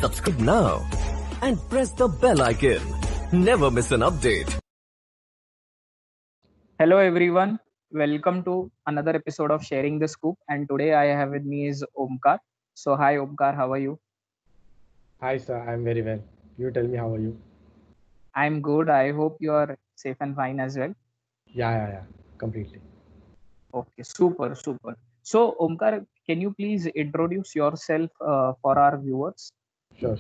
Subscribe now and press the bell icon. Never miss an update. Hello everyone, welcome to another episode of Sharing the Scoop. And today I have with me is Omkar. So hi Omkar, how are you? Hi, sir. I'm very well. You tell me, how are you? I'm good. I hope you are safe and fine as well. Yeah. Completely. Okay, super. So Omkar, can you please introduce yourself for our viewers? Sure.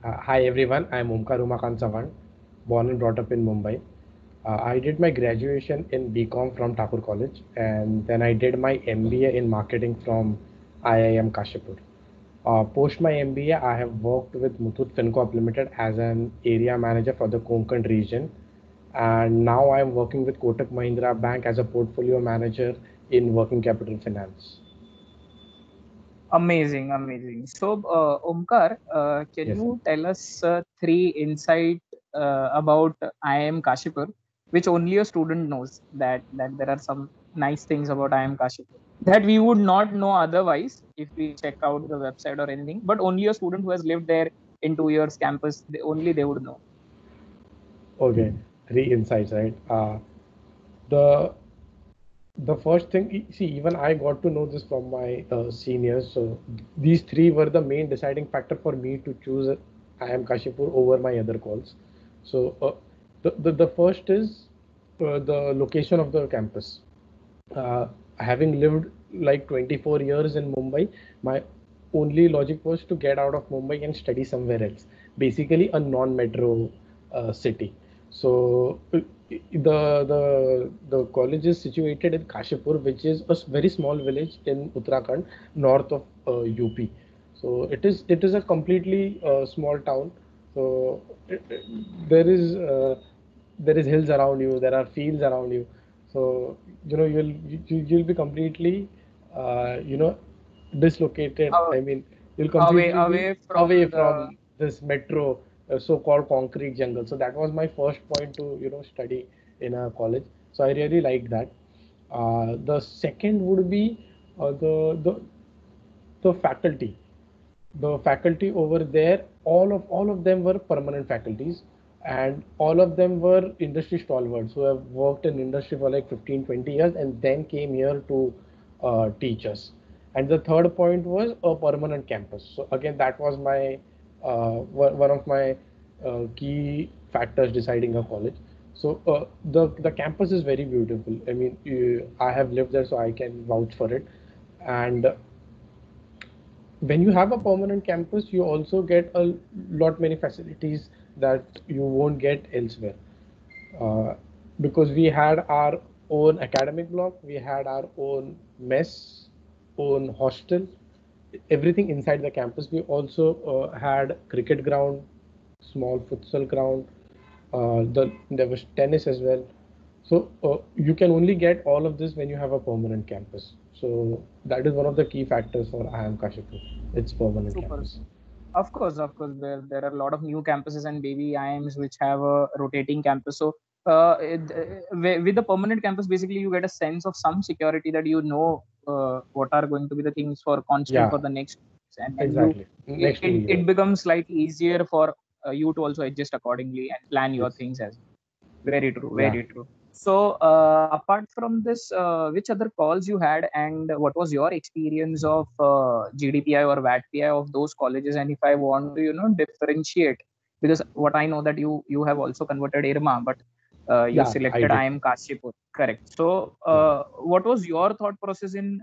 Hi, everyone. I'm Omkar Umakant Savan, born and brought up in Mumbai. I did my graduation in BCom from Thakur College, and then I did my MBA in marketing from IIM Kashipur. Post my MBA, I have worked with Muthoot Fincorp Limited as an area manager for the Konkan region, and now I'm working with Kotak Mahindra Bank as a portfolio manager in working capital finance. Amazing. So Omkar, can Yes, sir. you tell us three insight about IIM Kashipur, which only a student knows that there are some nice things about IIM Kashipur that we would not know otherwise if we check out the website or anything, but only a student who has lived there in 2 years campus, only they would know. Okay, three insights, right? The the first thing, see, even I got to know this from my seniors. So these three were the main deciding factor for me to choose IIM Kashipur over my other calls. So the first is the location of the campus. Having lived like 24 years in Mumbai, my only logic was to get out of Mumbai and study somewhere else, basically a non-metro city. So the college is situated in Kashipur, which is a very small village in Uttarakhand, north of UP. So it is a completely small town. So there is hills around you, there are fields around you. So you'll be completely dislocated. Aw- I mean, you'll Away completely be away away from the from this metro, so-called concrete jungle. So that was my first point to study in a college. So I really liked that. The second would be the faculty. The faculty over there, all of them were permanent faculties, and all of them were industry stalwarts who have worked in industry for like 15, 20 years and then came here to teach us. And the third point was a permanent campus. So again, that was my one of my key factors deciding a college. So the campus is very beautiful. I mean, I have lived there, so I can vouch for it. And when you have a permanent campus, you also get a lot many facilities that you won't get elsewhere. Uh, because we had our own academic block, we had our own mess, own hostel, everything inside the campus. We also had cricket ground, small futsal ground. There was tennis as well. So you can only get all of this when you have a permanent campus. So that is one of the key factors for IIM Kashipur. It's permanent super. campus. Of course, there are a lot of new campuses and baby IIMs which have a rotating campus. So, with the permanent campus, basically you get a sense of some security that what are going to be the things for constant for Yeah, the next, and you exactly. it, Next it, 2 years. it becomes slightly easier for you to also adjust accordingly and plan your Yes. things as well. Very true, Yeah. very true. So, apart from this, which other calls you had, and what was your experience of GDPI or VATPI of those colleges? And if I want to, differentiate, because what I know that you have also converted IRMA, but you Yeah, I selected did. IIM Kashipur, correct? So, Yeah. what was your thought process in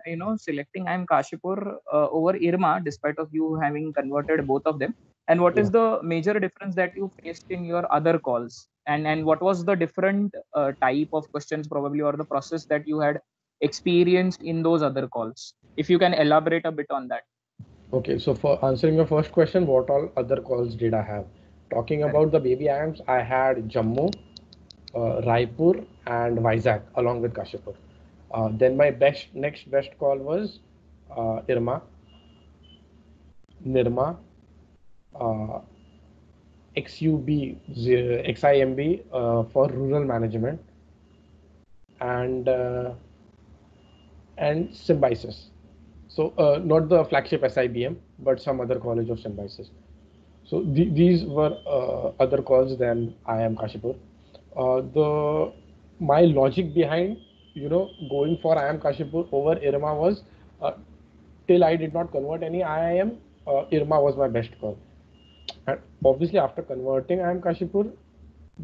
selecting IIM Kashipur over IRMA, despite of you having converted both of them? And what is Yeah. the major difference that you faced in your other calls? And what was the different type of questions probably, or the process that you had experienced in those other calls? If you can elaborate a bit on that. Okay, so for answering your first question, what all other calls did I have? Talking Correct. about the baby IIMs, I had Jammu, Raipur, and Vizag along with Kashipur. Then my next best call was IRMA, Nirma, uh, XUB, XIMB for rural management, and Symbiosis. So not the flagship SIBM, but some other college of Symbiosis. So these were other calls than IIM Kashipur. The my logic behind going for IIM Kashipur over IRMA was till I did not convert any IIM, IRMA was my best call. And obviously after converting IIM Kashipur,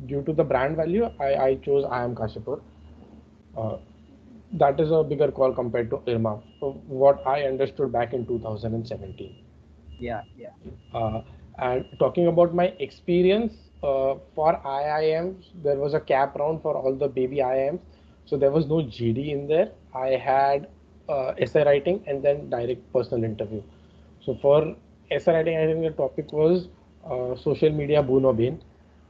due to the brand value, I chose IIM Kashipur. Uh, that is a bigger call compared to IRMA. So what I understood back in 2017. Yeah, yeah. And talking about my experience for IIMs, there was a cap round for all the baby IIMs. So there was no GD in there. I had essay writing and then direct personal interview. So for essay writing, I think the topic was social media boon or bane.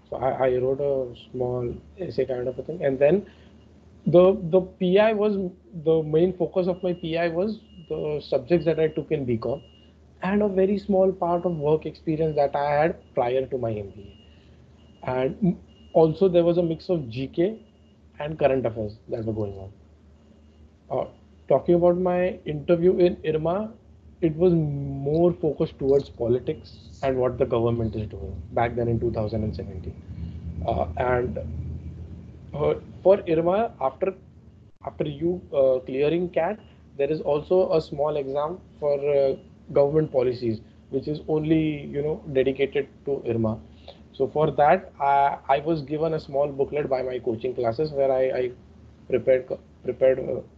So I wrote a small essay kind of a thing, and then the PI was the main focus of my PI was the subjects that I took in BCom and a very small part of work experience that I had prior to my MBA. And also there was a mix of GK and current affairs that were going on. Uh, Talking about my interview in IRMA, it was more focused towards politics and what the government is doing back then in 2017. And for IRMA, after you clearing CAT, there is also a small exam for government policies, which is only dedicated to IRMA. So for that, I was given a small booklet by my coaching classes where I prepared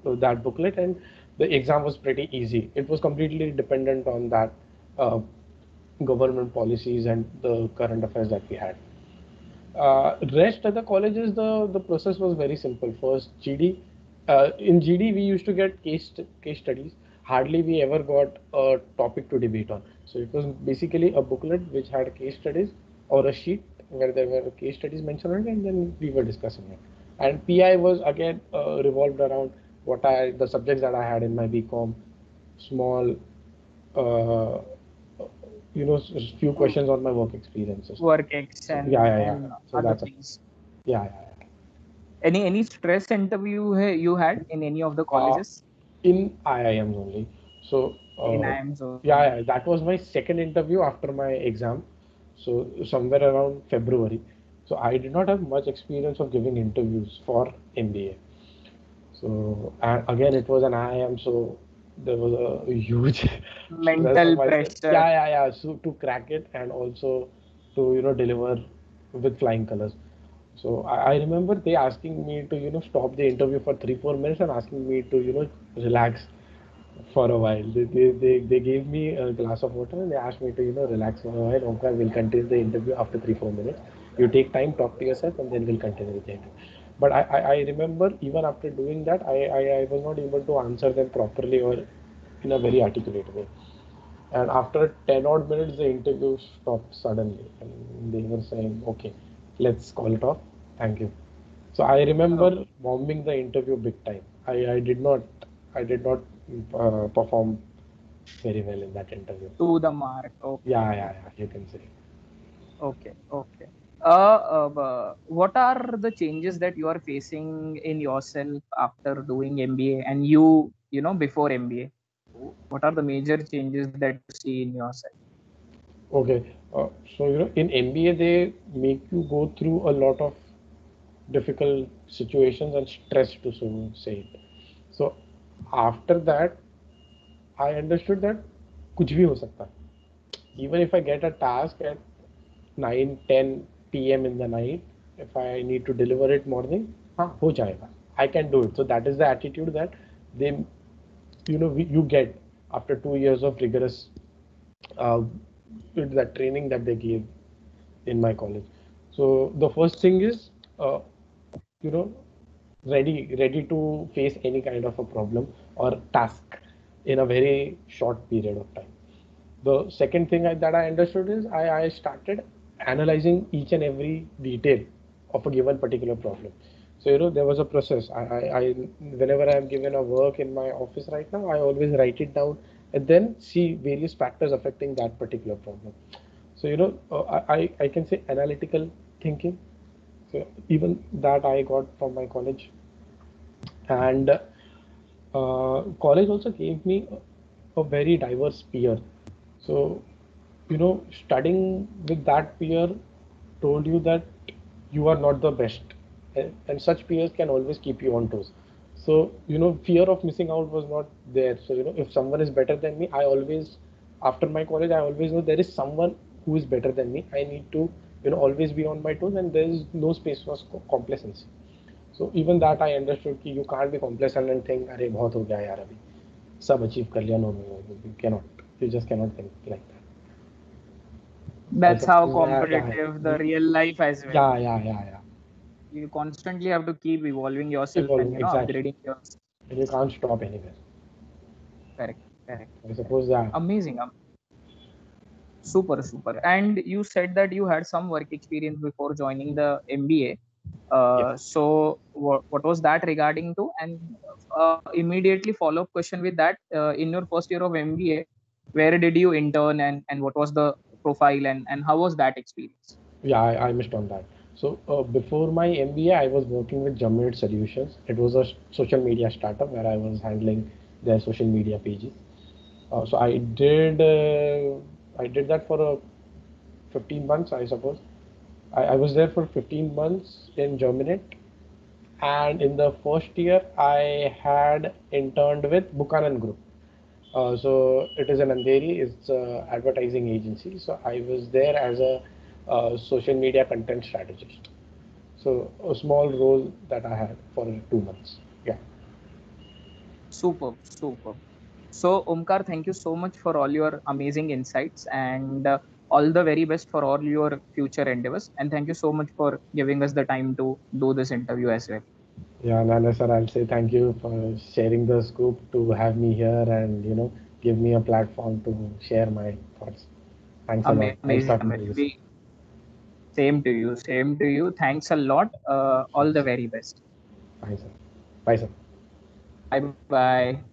that booklet, and the exam was pretty easy. It was completely dependent on that government policies and the current affairs that we had. Rest of the colleges, the process was very simple. First, GD. In GD, we used to get case studies. Hardly we ever got a topic to debate on. So it was basically a booklet which had case studies or a sheet where there were case studies mentioned on it, and then we were discussing it. And PI was again revolved around the subjects that I had in my BCom, small uh, few questions on my work experiences. Work ex Yeah. and So other that's a, things. yeah. Any stress interview you had in any of the Uh, colleges? in IIMs only. So In IIMs only. yeah, that was my second interview after my exam. So somewhere around February. So I did not have much experience of giving interviews for MBA. So and again, it was an IIM, so there was a huge stress on Mental myself. pressure. Yeah. So to crack it and also to deliver with flying colors. So I remember they asking me to stop the interview for 3-4 minutes and asking me to relax for a while. They gave me a glass of water and they asked me to relax for a while. Okay, we'll continue the interview after 3-4 minutes. You take time, talk to yourself, and then we'll continue with the interview. But I remember even after doing that, I was not able to answer them properly or in a very articulate way. And after 10 odd minutes, the interview stopped suddenly, and they were saying, "Okay, let's call it off. Thank you." So I remember Oh, bombing the interview big time. I did not perform very well in that interview. to the mark. Okay, Yeah. You can say. okay. What are the changes that you are facing in yourself after doing MBA and before MBA? What are the major changes that you see in yourself? Okay. So in MBA they make you go through a lot of difficult situations and stress to so say it. So after that, I understood that कुछ भी हो सकता है. Even if I get a task at 9-10 p.m. in the night, if I need to deliver it morning, हाँ हो जाएगा. I can do it. So that is the attitude that they, you get after 2 years of rigorous uh, that training that they gave in my college. So the first thing is, you know, ready to face any kind of a problem or task in a very short period of time. The second thing that I understood is I started analyzing each and every detail of a given particular problem. So there was a process. I whenever I am given a work in my office right now, I always write it down and then see various factors affecting that particular problem. So I can say analytical thinking. So even that I got from my college, and college also gave me a very diverse peer. So, studying with that peer told you that you are not the best, and such peers can always keep you on toes. So, fear of missing out was not there. So, if someone is better than me, after my college, I always know there is someone who is better than me. I need to, always be on my toes, and there is no space for complacency. So even that I understood कि you can't be complacent and think अरे बहुत हो गया यार अभी सब achieve कर लिया. No, you cannot. You just cannot think like that. I That's how suppose competitive the real life as well. yeah. You constantly have to keep evolving yourself and Evolving exactly, upgrading yourself. and you can't stop anywhere. Correct, correct. I suppose yeah. Amazing. Super, super. And you said that you had some work experience before joining the MBA. Yes. So what was that regarding to? And immediately follow up question with that. In your first year of MBA, where did you intern, and what was the profile, and how was that experience? Yeah, I missed on that. So before my MBA, I was working with Jammed Solutions. It was a social media startup where I was handling their social media pages. So I did that for 15 months, I suppose. I was there for 15 months in Germany, and in the first year, I had interned with Buchanan Group. So it is an Andheri, it's an advertising agency. So I was there as a social media content strategist. So a small role that I had for 2 months. Yeah. Superb, superb. So, Omkar, thank you so much for all your amazing insights, and all the very best for all your future endeavors. And thank you so much for giving us the time to do this interview as well. Yeah, Nana sir, I'll say thank you for sharing the scoop to have me here and give me a platform to share my thoughts. Thanks a lot. Nice Amazing, talking to amazing. you, sir. Same to you. Same to you. Thanks a lot. All Sure, the sir. very best. Bye, sir. Bye, sir. Bye bye.